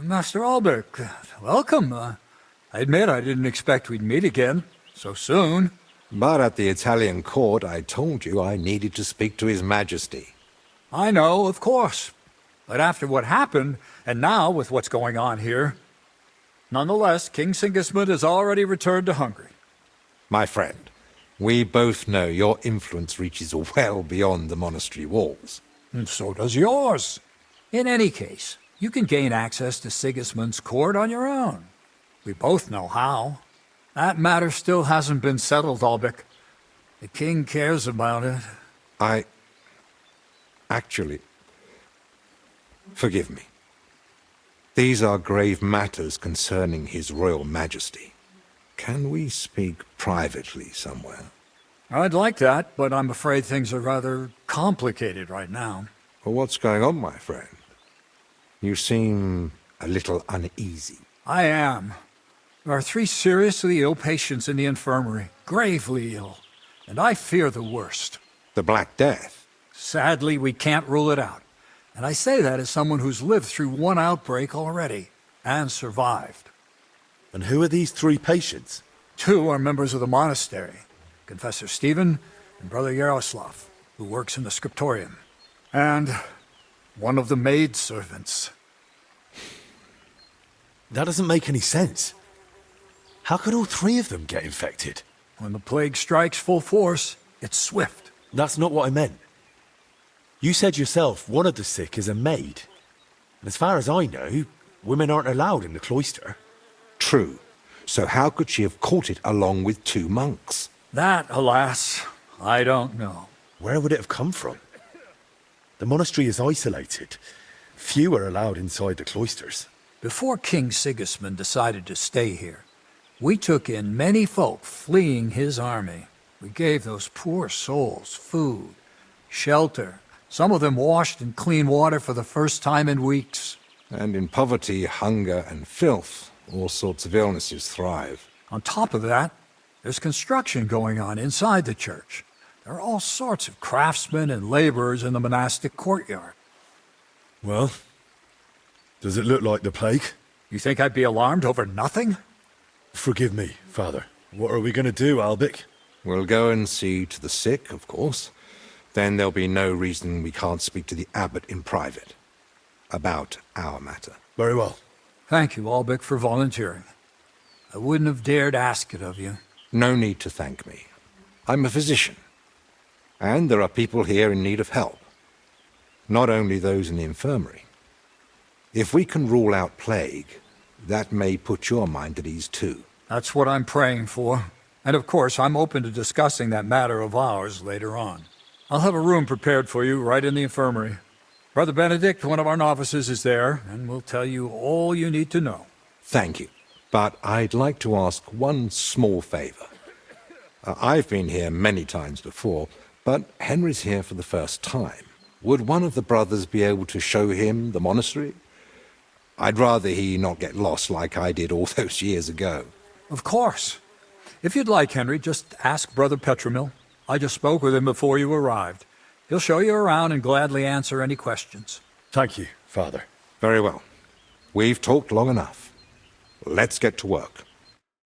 Master Albrecht, welcome. I admit I didn't expect we'd meet again so soon. But at the Italian court, I told you I needed to speak to His Majesty. I know, of course. But after what happened, and now with what's going on here... Nonetheless, King Sigismund has already returned to Hungary. My friend, we both know your influence reaches well beyond the monastery walls. And so does yours. In any case, you can gain access to Sigismund's court on your own. We both know how. That matter still hasn't been settled, Albrecht. The king cares about it. Actually... Forgive me. These are grave matters concerning His Royal Majesty. Can we speak privately somewhere? I'd like that, but I'm afraid things are rather complicated right now. Well, what's going on, my friend? You seem a little uneasy. I am. There are 3 seriously ill patients in the infirmary, gravely ill, and I fear the worst. The Black Death? Sadly, we can't rule it out. And I say that as someone who's lived through one outbreak already, and survived. And who are these 3 patients? 2 are members of the monastery, Confessor Stephen and Brother Yaroslav, who works in the scriptorium. And one of the maidservants. That doesn't make any sense. How could all 3 of them get infected? When the plague strikes full force, it's swift. That's not what I meant. You said yourself one of the sick is a maid. And as far as I know, women aren't allowed in the cloister. True. So how could she have caught it along with 2 monks? That, alas, I don't know. Where would it have come from? The monastery is isolated. Few are allowed inside the cloisters. Before King Sigismund decided to stay here, we took in many folk fleeing his army. We gave those poor souls food, shelter. Some of them washed in clean water for the first time in weeks. And in poverty, hunger, and filth, all sorts of illnesses thrive. On top of that, there's construction going on inside the church. There are all sorts of craftsmen and laborers in the monastic courtyard. Well, does it look like the plague? You think I'd be alarmed over nothing? Forgive me, Father. What are we going to do, Albrecht? We'll go and see to the sick, of course. Then there'll be no reason we can't speak to the abbot in private about our matter. Very well. Thank you, Albrecht, for volunteering. I wouldn't have dared ask it of you. No need to thank me. I'm a physician. And there are people here in need of help. Not only those in the infirmary. If we can rule out plague, that may put your mind at ease too. That's what I'm praying for. And of course, I'm open to discussing that matter of ours later on. I'll have a room prepared for you right in the infirmary. Brother Benedict, one of our novices, is there, and will tell you all you need to know. Thank you. But I'd like to ask one small favor. I've been here many times before, but Henry's here for the first time. Would one of the brothers be able to show him the monastery? I'd rather he not get lost like I did all those years ago. Of course. If you'd like, Henry, just ask Brother Petramil. I just spoke with him before you arrived. He'll show you around and gladly answer any questions. Thank you, Father. Very well. We've talked long enough. Let's get to work.